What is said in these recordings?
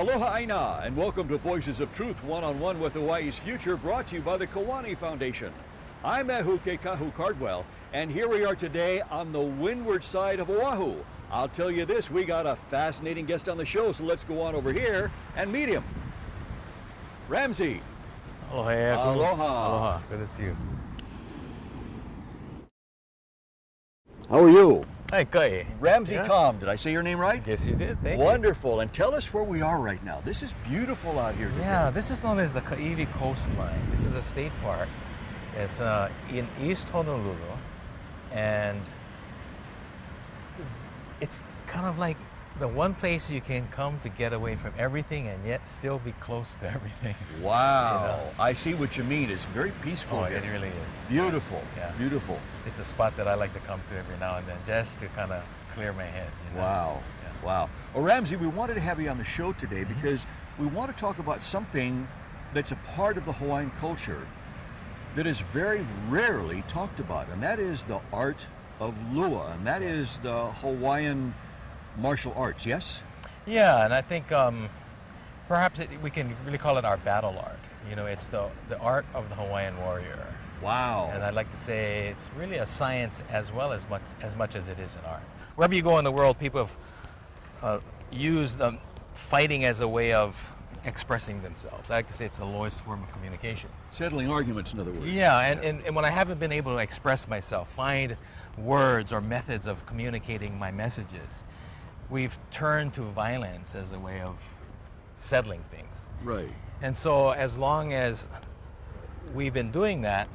Aloha Aina, and welcome to Voices of Truth One-on-One with Hawaii's Future, brought to you by the Kiwane Foundation. I'm Ehuke Kahu Cardwell, and here we are today on the windward side of Oahu. I'll tell you this, we got a fascinating guest on the show, so let's go on over here and meet him. Ramsey. Aloha. Aloha. Aloha. Good to see you. How are you? Hi, Kai. Ramsey Yeah. Tom, did I say your name right? Yes, you did. Thank you. Wonderful. And tell us where we are right now. This is beautiful out here today. Yeah, this is known as the Kaiwi Coastline. This is a state park. It's in East Honolulu, and it's kind of like the one place you can come to get away from everything and yet still be close to everything. Wow. You know? I see what you mean. It's very peaceful Oh, here. it really is. Beautiful. Yeah. Beautiful. It's a spot that I like to come to every now and then just to kind of clear my head. You know? Wow. Yeah. Wow. Well, Ramsey, we wanted to have you on the show today because we want to talk about something that's a part of the Hawaiian culture that is very rarely talked about, and that is the art of lua, and that is the Hawaiian martial arts, yes? Yeah, and I think perhaps we can really call it our battle art. You know, it's the art of the Hawaiian warrior. Wow. And I'd like to say it's really a science as well as much as it is an art. Wherever you go in the world, people have used fighting as a way of expressing themselves. I like to say it's the lowest form of communication. Settling arguments, in other words. Yeah, and when I haven't been able to express myself, find words or methods of communicating my messages, we've turned to violence as a way of settling things. Right. And so as long as we've been doing that,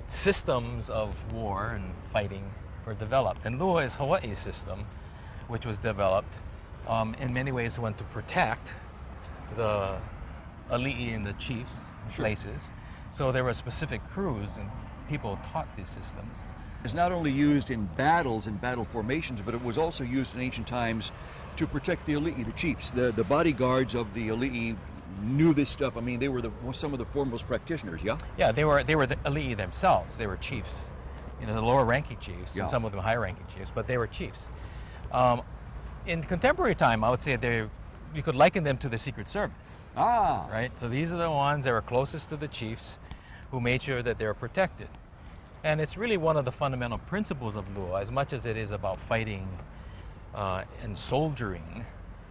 systems of war and fighting were developed. And Lua is Hawaii's system, which was developed in many ways went to protect the ali'i and the chiefs' places. So there were specific crews and people taught these systems. It's not only used in battles and battle formations, but it was also used in ancient times to protect the ali'i, the chiefs. The bodyguards of the ali'i knew this stuff. I mean, they were some of the foremost practitioners, yeah? Yeah, they were the ali'i themselves. They were chiefs, you know, the lower ranking chiefs, Yeah. and some of them high ranking chiefs, but they were chiefs. In contemporary time, I would say you could liken them to the Secret Service, Ah. right? So these are the ones that were closest to the chiefs who made sure that they were protected. And it's really one of the fundamental principles of Lua. As much as it is about fighting and soldiering,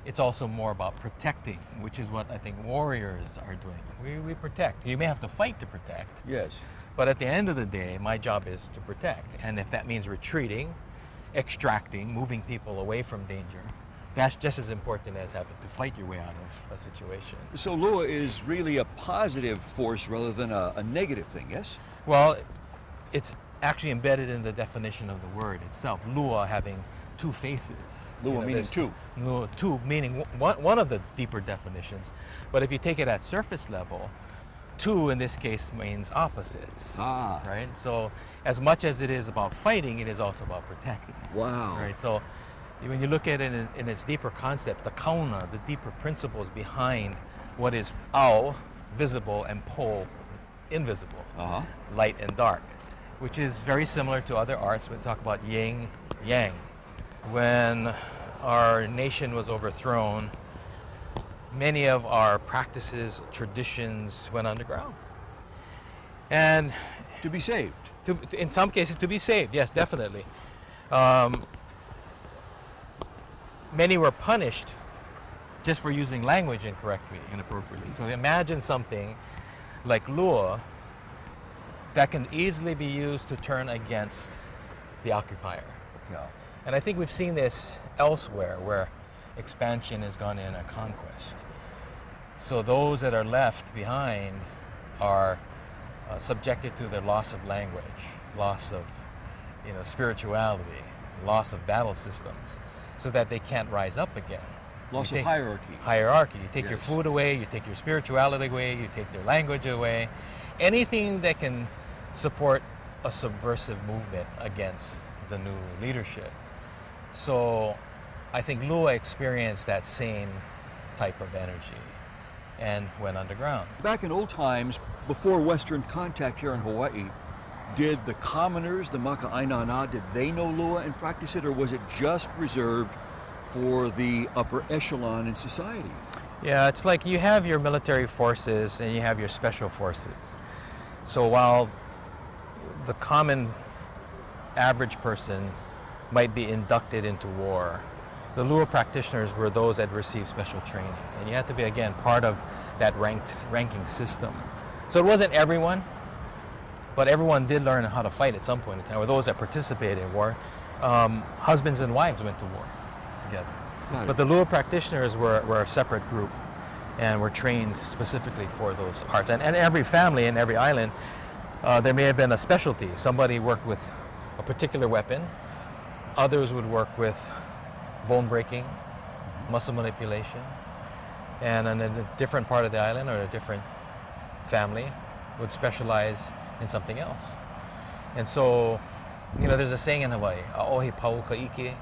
it's also more about protecting, which is what I think warriors are doing. We protect. You may have to fight to protect, Yes. but at the end of the day, my job is to protect. And if that means retreating, extracting, moving people away from danger, that's just as important as having to fight your way out of a situation. So lua is really a positive force rather than a negative thing, yes? Well, it's actually embedded in the definition of the word itself. Lua having two faces. Lua meaning there's two. Lua, two meaning one of the deeper definitions. But if you take it at surface level, two in this case means opposites. Ah. Right? So as much as it is about fighting, it is also about protecting. Wow. Right? So when you look at it in its deeper concept, the kauna, the deeper principles behind what is ao, visible, and po, invisible, Uh-huh. light and dark, which is very similar to other arts. We talk about yin, yang. When our nation was overthrown, many of our practices, traditions went underground. And To be saved. in some cases, to be saved, yes, definitely. Many were punished just for using language incorrectly, inappropriately. So imagine something like Lua that can easily be used to turn against the occupier. Yeah. And I think we've seen this elsewhere where expansion has gone in a conquest. So those that are left behind are subjected to the loss of language, loss of spirituality, loss of battle systems, so that they can't rise up again. Loss of hierarchy. Hierarchy. You take your Yes. food away, you take your spirituality away, you take their language away. Anything that can support a subversive movement against the new leadership. So I think Lua experienced that same type of energy and went underground. Back in old times, before Western contact here in Hawaii, did the commoners, the maka'ainana, did they know lua and practice it, or was it just reserved for the upper echelon in society? Yeah, it's like you have your military forces and you have your special forces. So while the common average person might be inducted into war, the Lua practitioners were those that received special training. And you had to be, again, part of that ranking system. So it wasn't everyone, but everyone did learn how to fight at some point in time, or those that participated in war. Husbands and wives went to war together. But the Lua practitioners were a separate group and were trained specifically for those arts. And every family in every island, there may have been a specialty. Somebody worked with a particular weapon. Others would work with bone breaking, muscle manipulation. And in a different part of the island or a different family would specialize in something else. And so, you know, there's a saying in Hawaii, "Aohi pau ka ike,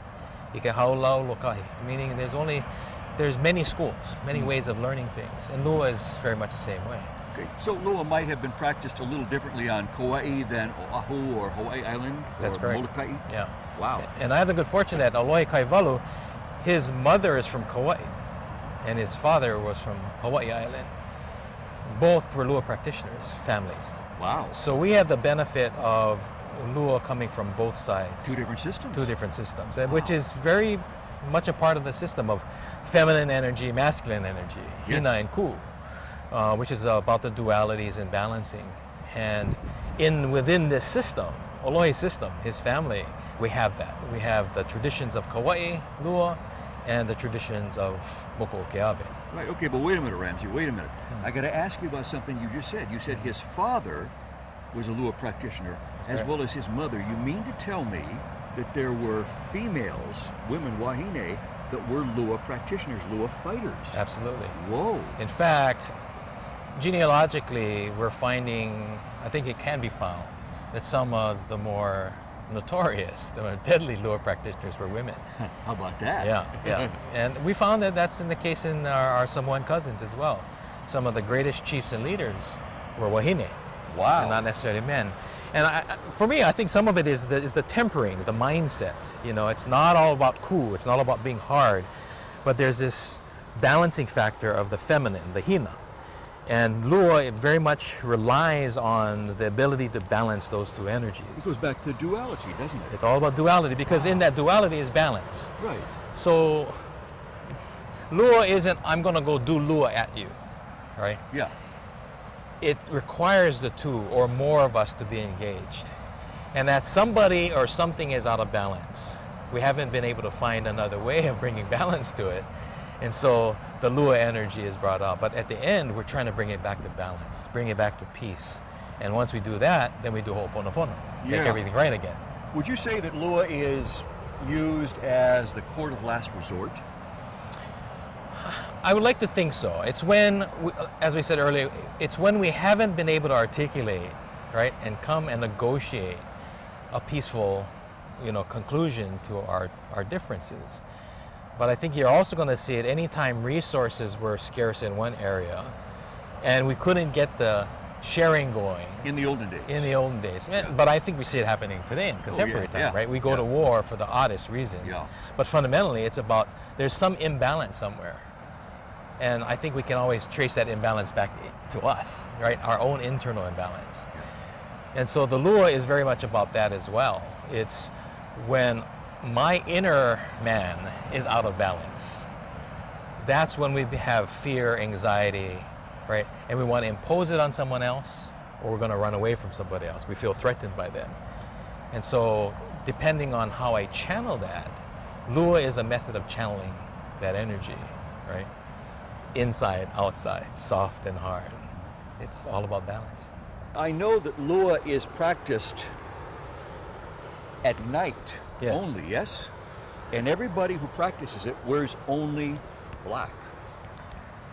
ike haulau lokahi," meaning there's many schools, many ways of learning things. And Lua is very much the same way. Okay, so Lua might have been practiced a little differently on Kauai than Oahu or Hawaii Island That's or correct. Molokai? Yeah. Wow. And I have the good fortune that Alohi Kaivalu, his mother is from Kauai, and his father was from Hawaii Island. Both were Lua practitioners, families. Wow. So we have the benefit of Lua coming from both sides. Two different systems. Two different systems, Wow. which is very much a part of the system of feminine energy, masculine energy, Yes. Hina and Ku, which is about the dualities and balancing. And within this system, Alohi system, his family, we have that. We have the traditions of Kauai, Lua, and the traditions of Moko Keawe. Right, okay, but wait a minute, Ramsey, wait a minute. I got to ask you about something you just said. You said his father was a Lua practitioner, as right. well as his mother. You mean to tell me that there were females, women, wahine, that were Lua practitioners, Lua fighters? Absolutely. Whoa. In fact, genealogically, we're finding, I think it can be found, that some of the more notorious, the more deadly Lua practitioners were women. How about that? Yeah. And we found that that's in the case in our Samoan cousins as well. Some of the greatest chiefs and leaders were wahine, Wow. and not necessarily men. And for me, I think some of it is the tempering, the mindset. You know, it's not all about ku, it's not all about being hard, but there's this balancing factor of the feminine, the hina. And Lua, it very much relies on the ability to balance those two energies. It goes back to duality, doesn't it? It's all about duality, because in that duality is balance. Right. So Lua isn't, I'm going to go do Lua at you, right? Yeah. It requires the two or more of us to be engaged. And that somebody or something is out of balance. We haven't been able to find another way of bringing balance to it. And so the Lua energy is brought out. But at the end, we're trying to bring it back to balance, bring it back to peace. And once we do that, then we do Ho'oponopono, make Yeah. everything right again. Would you say that Lua is used as the court of last resort? I would like to think so. It's when, as we said earlier, it's when we haven't been able to articulate, right, and come and negotiate a peaceful, conclusion to our differences. But I think you're also going to see it anytime resources were scarce in one area and we couldn't get the sharing going. In the olden days. In the olden days. Yeah. But I think we see it happening today in contemporary time, right? We go to war for the oddest reasons. Yeah. But fundamentally, it's about there's some imbalance somewhere. And I think we can always trace that imbalance back to us, right? Our own internal imbalance. And so the Lua is very much about that as well. It's when my inner man is out of balance. That's when we have fear, anxiety, right? And we want to impose it on someone else, or we're going to run away from somebody else. We feel threatened by them. And so depending on how I channel that, Lua is a method of channeling that energy, right? Inside, outside, soft and hard. It's all about balance. I know that Lua is practiced at night Yes. only, yes? And everybody who practices it wears only black.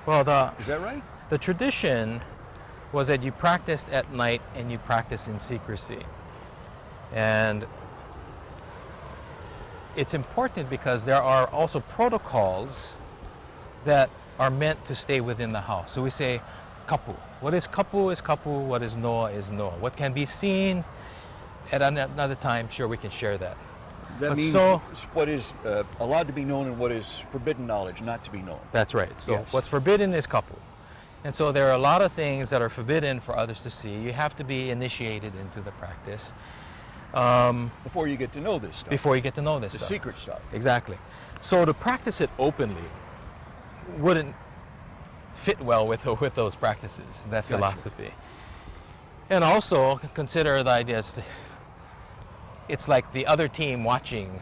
Well, Is that right? the tradition was that you practiced at night and you practice in secrecy. And it's important because there are also protocols that are meant to stay within the house. So we say kapu. What is kapu is kapu, what is noa is noa. What can be seen at another time, sure, we can share that. That But means so- what is allowed to be known and what is forbidden knowledge not to be known. That's right. So Yes. what's forbidden is kapu. And so there are a lot of things that are forbidden for others to see. You have to be initiated into the practice Before you get to know this stuff. before you get to know this the stuff. secret stuff. Exactly. So to practice it openly wouldn't fit well with those practices, that Gotcha. philosophy. And also consider the idea it's like the other team watching,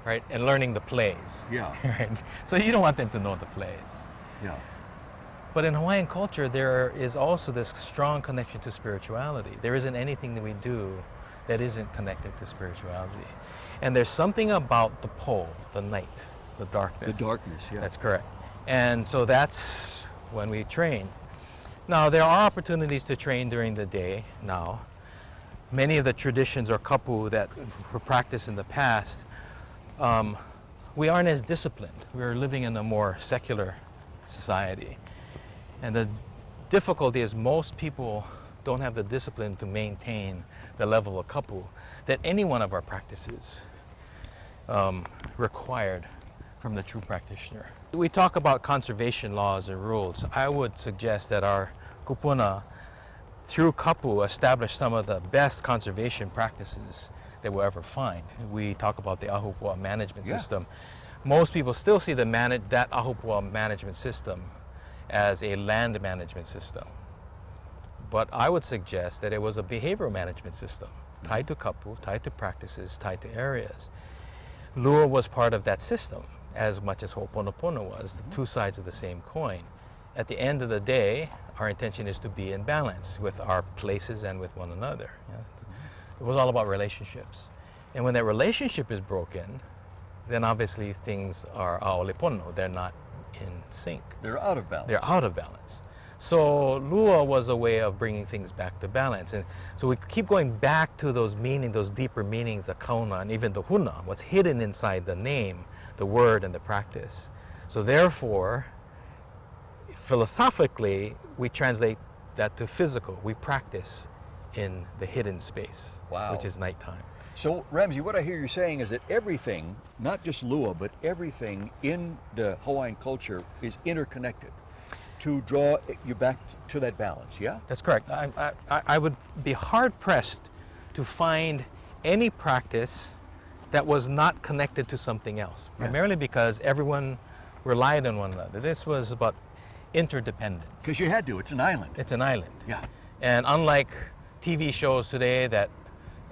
right, and learning the plays. Yeah. Right? So you don't want them to know the plays. Yeah. But in Hawaiian culture, there is also this strong connection to spirituality. There isn't anything that we do that isn't connected to spirituality. And there's something about the pole, the night, the darkness. The darkness, yeah. That's correct. And so that's when we train. Now, there are opportunities to train during the day now. Many of the traditions or kapu that were practiced in the past, we aren't as disciplined. We're living in a more secular society. And the difficulty is most people don't have the discipline to maintain the level of kapu that any one of our practices required from the true practitioner. We talk about conservation laws and rules. I would suggest that our kupuna, through kapu, established some of the best conservation practices that we'll ever find. We talk about the Ahupua management Yeah. system. Most people still see that Ahupua management system as a land management system. But I would suggest that it was a behavioral management system, tied to kapu, tied to practices, tied to areas. Lua was part of that system as much as Ho'oponopono was, the two sides of the same coin. At the end of the day, our intention is to be in balance with our places and with one another. Yeah. It was all about relationships. And when that relationship is broken, then obviously things are a'olipono, they're not in sync. They're out of balance. They're out of balance. So Lua was a way of bringing things back to balance. And so we keep going back to those meanings, those deeper meanings, the kauna and even the huna, what's hidden inside the name, the word and the practice. So therefore, philosophically, we translate that to physical. We practice in the hidden space, Wow. which is nighttime. So, Ramsey, what I hear you saying is that everything, not just Lua, but everything in the Hawaiian culture is interconnected to draw you back to that balance, yeah? That's correct. I would be hard-pressed to find any practice that was not connected to something else, Yeah. primarily because everyone relied on one another. This was about interdependence. Because you had to, it's an island. It's an island. Yeah. And unlike TV shows today that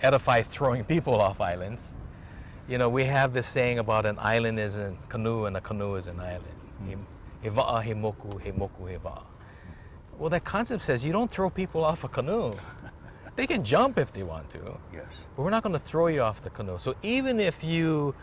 edify throwing people off islands, you know, we have this saying about an island is a canoe and a canoe is an island. He wa'a, he moku, he moku, he wa'a. Well, that concept says you don't throw people off a canoe. They can jump if they want to, Yes. but we're not going to throw you off the canoe. So even if you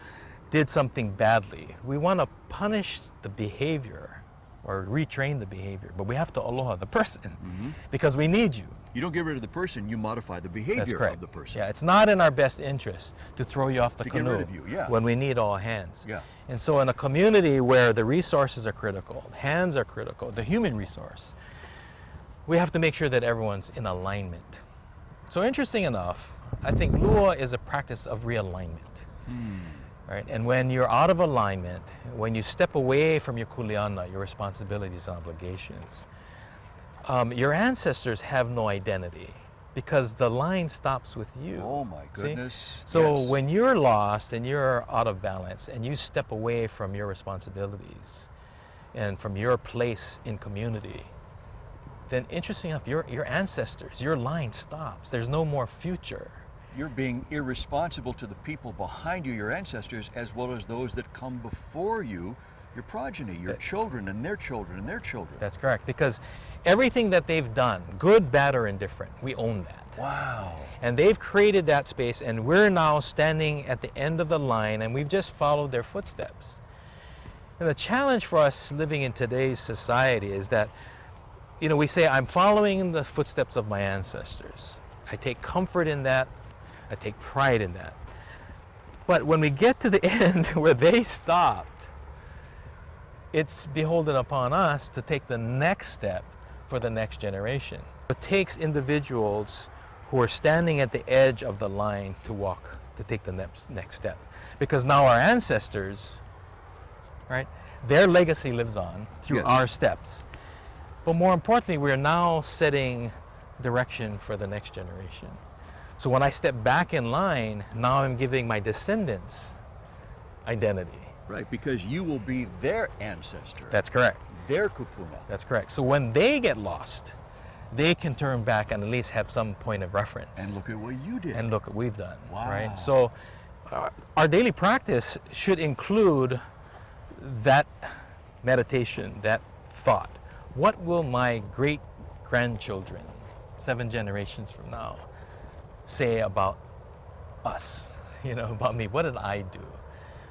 did something badly, we want to punish the behavior or retrain the behavior, but we have to aloha the person because we need you. You don't get rid of the person, you modify the That's behavior correct. of the person. Yeah, it's not in our best interest to throw you off the To get canoe rid of you, yeah. when we need all hands. Yeah. And so in a community where the resources are critical, hands are critical, the human resource, we have to make sure that everyone's in alignment. So interesting enough, I think Lua is a practice of realignment. Right? And when you're out of alignment, when you step away from your kuleana, your responsibilities and obligations, your ancestors have no identity because the line stops with you. Oh my See? goodness. So Yes. when you're lost and you're out of balance and you step away from your responsibilities and from your place in community, then interesting enough, your ancestors, your line stops. There's no more future. You're being irresponsible to the people behind you, your ancestors, as well as those that come before you, your progeny, your children and their children and their children. That's correct, because everything that they've done, good, bad, or indifferent, we own that. Wow. And they've created that space, and we're now standing at the end of the line, and we've just followed their footsteps. And the challenge for us living in today's society is that, you know, we say, I'm following in the footsteps of my ancestors. I take comfort in that. I take pride in that. But when we get to the end where they stopped, it's beholden upon us to take the next step for the next generation. It takes individuals who are standing at the edge of the line to walk, to take the next step. because now our ancestors, right, their legacy lives on through Yes. our steps. But more importantly, we're now setting direction for the next generation. So when I step back in line, now I'm giving my descendants identity. Right, because you will be their ancestor. That's correct. Their kupuna. That's correct. So when they get lost, they can turn back and at least have some point of reference. And look at what you did. And look what we've done. Wow. Right. So our daily practice should include that meditation, that thought. What will my great grandchildren, 7 generations from now, say about us? You know, about me. What did I do?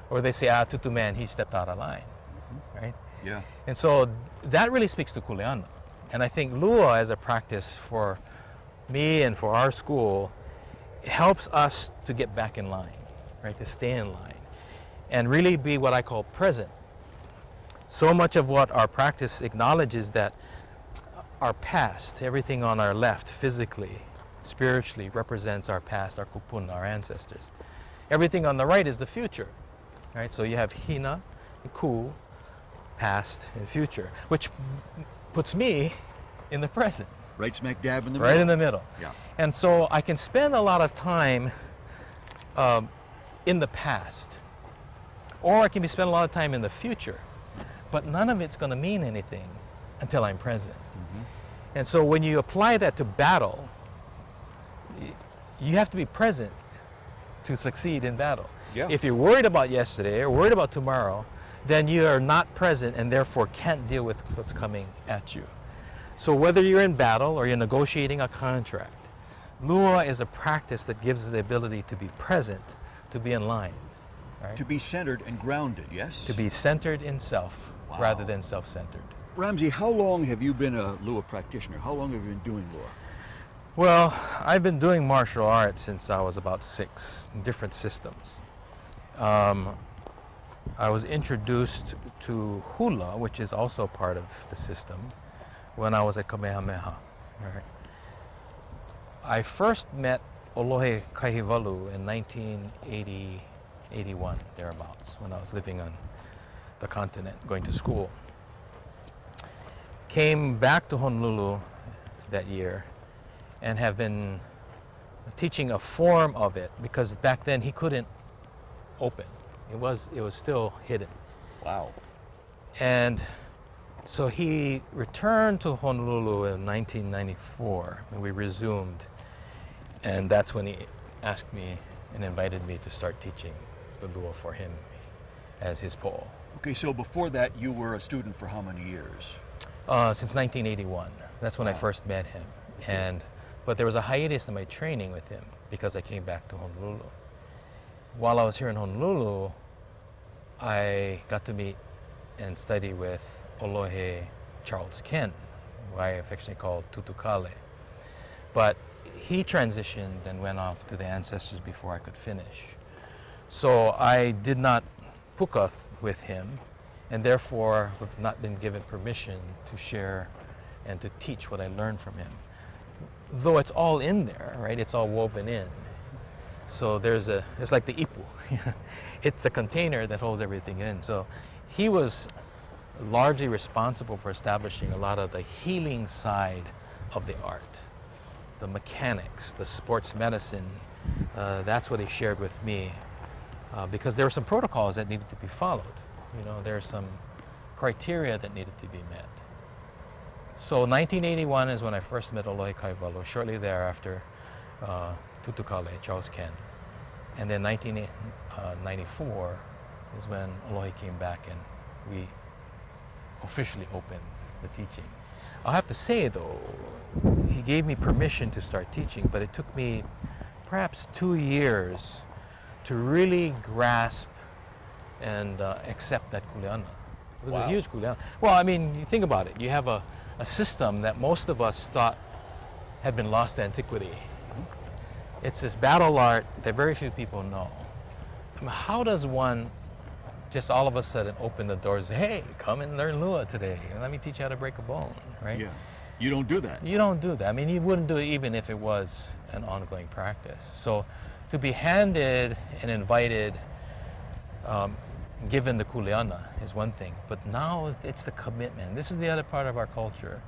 Or they say, Tutu man, he stepped out of line. Right? Yeah. And so that really speaks to Kuleana. And I think Lua as a practice for me and for our school helps us to get back in line, right? To stay in line and really be what I call present. So much of what our practice acknowledges that our past, everything on our left, physically, spiritually, represents our past, our kupuna, our ancestors. Everything on the right is the future, right? So you have hina and ku, past and future, which puts me in the present. Right smack dab in the middle. Right in the middle. Yeah. And so I can spend a lot of time in the past, or I can spend a lot of time in the future, but none of it's going to mean anything until I'm present. And so when you apply that to battle, you have to be present to succeed in battle. Yeah. If you're worried about yesterday or worried about tomorrow, then you are not present and therefore can't deal with what's coming at you. So whether you're in battle or you're negotiating a contract, Lua is a practice that gives the ability to be present, to be in line. Right? To be centered and grounded, yes? To be centered in self Wow. rather than self-centered. Ramsey, how long have you been a Lua practitioner? How long have you been doing Lua? Well, I've been doing martial arts since I was about 6 in different systems. I was introduced to hula, which is also part of the system, when I was at Kamehameha. Right. I first met Olohe Kaihivalu in 1980, 81, thereabouts, when I was living on the continent, going to school. Came back to Honolulu that year and have been teaching a form of it because back then he couldn't open. It was still hidden. Wow. And so he returned to Honolulu in 1994 and we resumed. And that's when he asked me and invited me to start teaching the Lua for him as his po'o. Okay, so before that, you were a student for how many years? Since 1981. That's when I first met him. But there was a hiatus in my training with him because I came back to Honolulu. While I was here in Honolulu, I got to meet and study with Olohe Charles Ken, who I affectionately call Tutu Kale. But he transitioned and went off to the ancestors before I could finish. So I did not puka with him, and therefore have not been given permission to share and to teach what I learned from him. Though it's all in there, right? It's all woven in. So it's like the ipu. It's the container that holds everything in. So he was largely responsible for establishing a lot of the healing side of the art, the mechanics, the sports medicine. That's what he shared with me because there were some protocols that needed to be followed. You know, there are some criteria that needed to be met. So 1981 is when I first met Olohe Kaihivalu. Shortly thereafter, Tutu Kale, Charles Ken. And then 1994 is when Olohe came back and we officially opened the teaching. I'll have to say though, he gave me permission to start teaching, but it took me perhaps 2 years to really grasp and accept that kuleana. It was a huge kuleana. Well, I mean, you think about it. You have a system that most of us thought had been lost to antiquity. It's this battle art that very few people know. I mean, how does one just all of a sudden open the doors, hey, come and learn Lua today, and let me teach you how to break a bone, right? Yeah. You don't do that. You don't do that. I mean, you wouldn't do it even if it was an ongoing practice. So to be handed and invited given the kuleana is one thing, but now it's the commitment. This is the other part of our culture,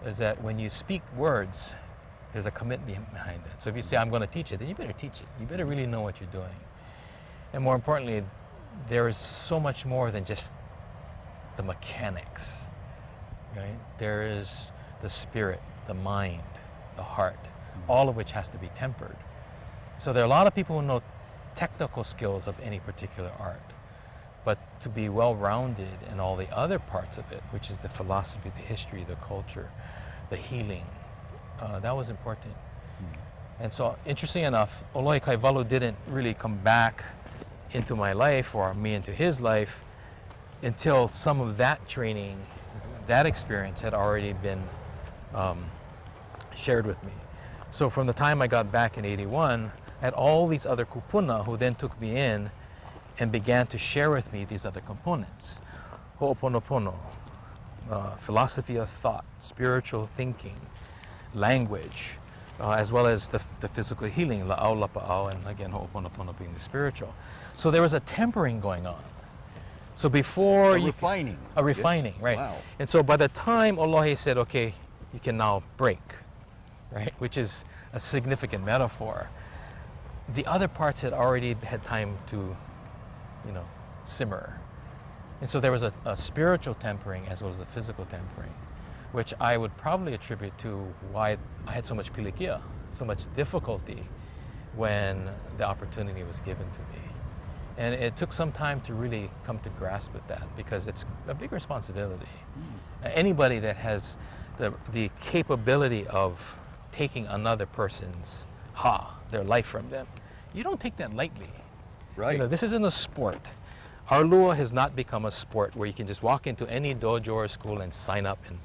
is that when you speak words, there's a commitment behind it. So if you say, I'm going to teach it, then you better teach it. You better really know what you're doing. And more importantly, there is so much more than just the mechanics, right? There is the spirit, the mind, the heart, all of which has to be tempered. So there are a lot of people who know technical skills of any particular art, but to be well-rounded in all the other parts of it, which is the philosophy, the history, the culture, the healing, that was important. And so, interesting enough, Olohe Kaivalu didn't really come back into my life or me into his life until some of that training, that experience had already been shared with me. So from the time I got back in '81, I had all these other kupuna who then took me in and began to share with me these other components. Ho'oponopono, philosophy of thought, spiritual thinking, language, as well as the physical healing, la'au, lapa'au, and again, ho'oponopono being the spiritual. So there was a tempering going on. So before a refining. A refining, yes. Right. Wow. And so by the time Olohe said, okay, you can now break, right, which is a significant metaphor, the other parts had already had time to, simmer. And so there was a spiritual tempering as well as a physical tempering, which I would probably attribute to why I had so much pilikia, so much difficulty when the opportunity was given to me. And it took some time to really come to grasp with that, because it's a big responsibility. Anybody that has the capability of taking another person's their life from them, you don't take that lightly. Right. This isn't a sport. Our lua has not become a sport where you can just walk into any dojo or school and sign up and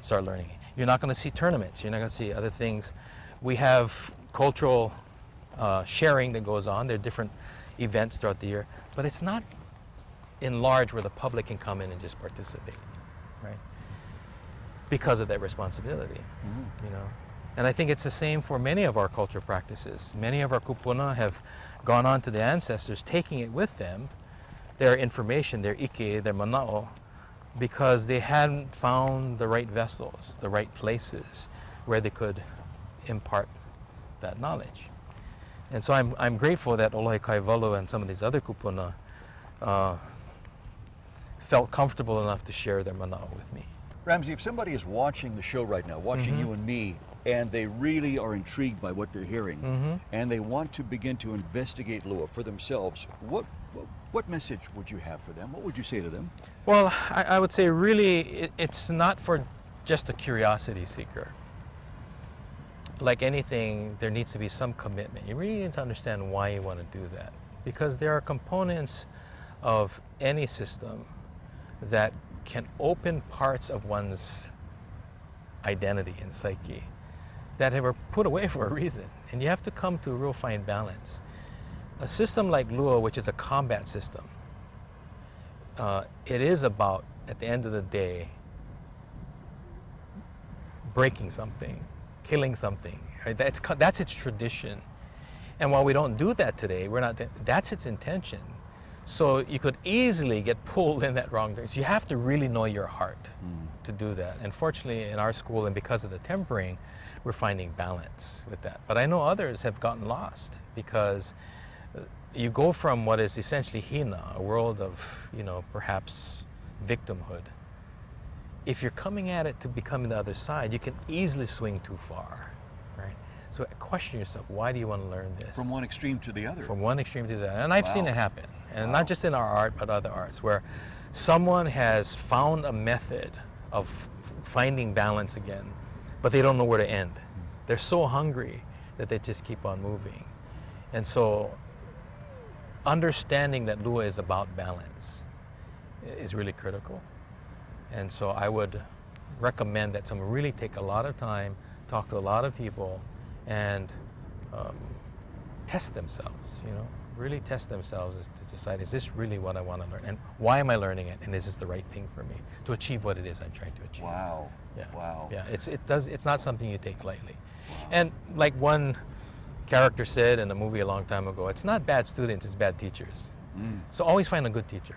start learning. You're not going to see tournaments. You're not going to see other things. We have cultural sharing that goes on. There are different events throughout the year, but it's not in large where the public can come in and just participate, right? Because of that responsibility, And I think it's the same for many of our cultural practices. Many of our kupuna have gone on to the ancestors, taking it with them, their information, their ike, their mana'o, because they hadn't found the right vessels, the right places where they could impart that knowledge. And so I'm grateful that Olohe Kaivalu and some of these other kupuna felt comfortable enough to share their mana'o with me. Ramsey, if somebody is watching the show right now, watching you and me, and they really are intrigued by what they're hearing, and they want to begin to investigate Lua for themselves, what message would you have for them? What would you say to them? Well, I would say really it's not for just a curiosity seeker. Like anything, there needs to be some commitment. You really need to understand why you want to do that, because there are components of any system that can open parts of one's identity and psyche that were put away for a reason, and you have to come to a real fine balance. A system like Lua, which is a combat system, it is about, at the end of the day, breaking something, killing something. Right? That's its tradition, and while we don't do that today, that's its intention. So you could easily get pulled in that wrong direction. You have to really know your heart to do that. And fortunately, in our school, and because of the tempering, we're finding balance with that. But I know others have gotten lost, because you go from what is essentially hina, a world of, perhaps victimhood. If you're coming at it to becoming the other side, you can easily swing too far, right? So question yourself, why do you want to learn this? From one extreme to the other. From one extreme to the other. And I've seen it happen. And not just in our art, but other arts, where someone has found a method of finding balance again, but they don't know where to end. They're so hungry that they just keep on moving. And so understanding that Lua is about balance is really critical. And so I would recommend that someone really take a lot of time, talk to a lot of people, and test themselves, really test themselves to decide, is this really what I want to learn? And why am I learning it? And is this the right thing for me to achieve what it is I'm trying to achieve? Wow. Yeah. Wow. Yeah, it's not something you take lightly. Wow. And like one character said in a movie a long time ago, it's not bad students, it's bad teachers. So always find a good teacher.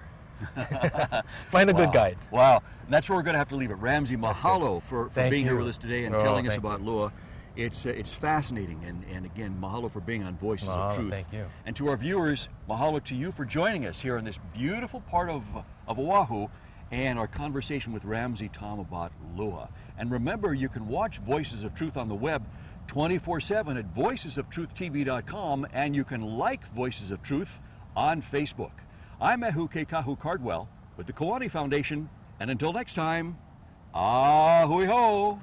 Find a good guide. Wow. And that's where we're going to have to leave it. Ramsey, mahalo for being here with us today and telling us about Lua. It's fascinating, and again, mahalo for being on Voices of Truth. Thank you. And to our viewers, mahalo to you for joining us here in this beautiful part of Oahu and our conversation with Ramsey Tom about Lua. And remember, you can watch Voices of Truth on the web 24/7 at voicesoftruthtv.com, and you can like Voices of Truth on Facebook. I'm Ehu Kekahu Cardwell with the Kiwane Foundation, and until next time, ahui ho!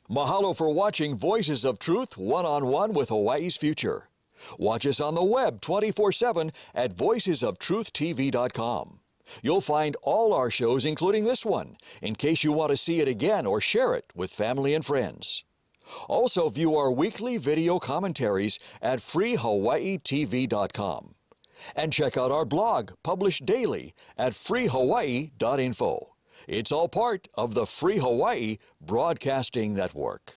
Mahalo for watching Voices of Truth one-on-one with Hawaii's Future. Watch us on the web 24/7 at voicesoftruthtv.com. You'll find all our shows, including this one, in case you want to see it again or share it with family and friends. Also view our weekly video commentaries at freehawaiitv.com. And check out our blog, published daily, at freehawaii.info. It's all part of the Free Hawaii Broadcasting Network.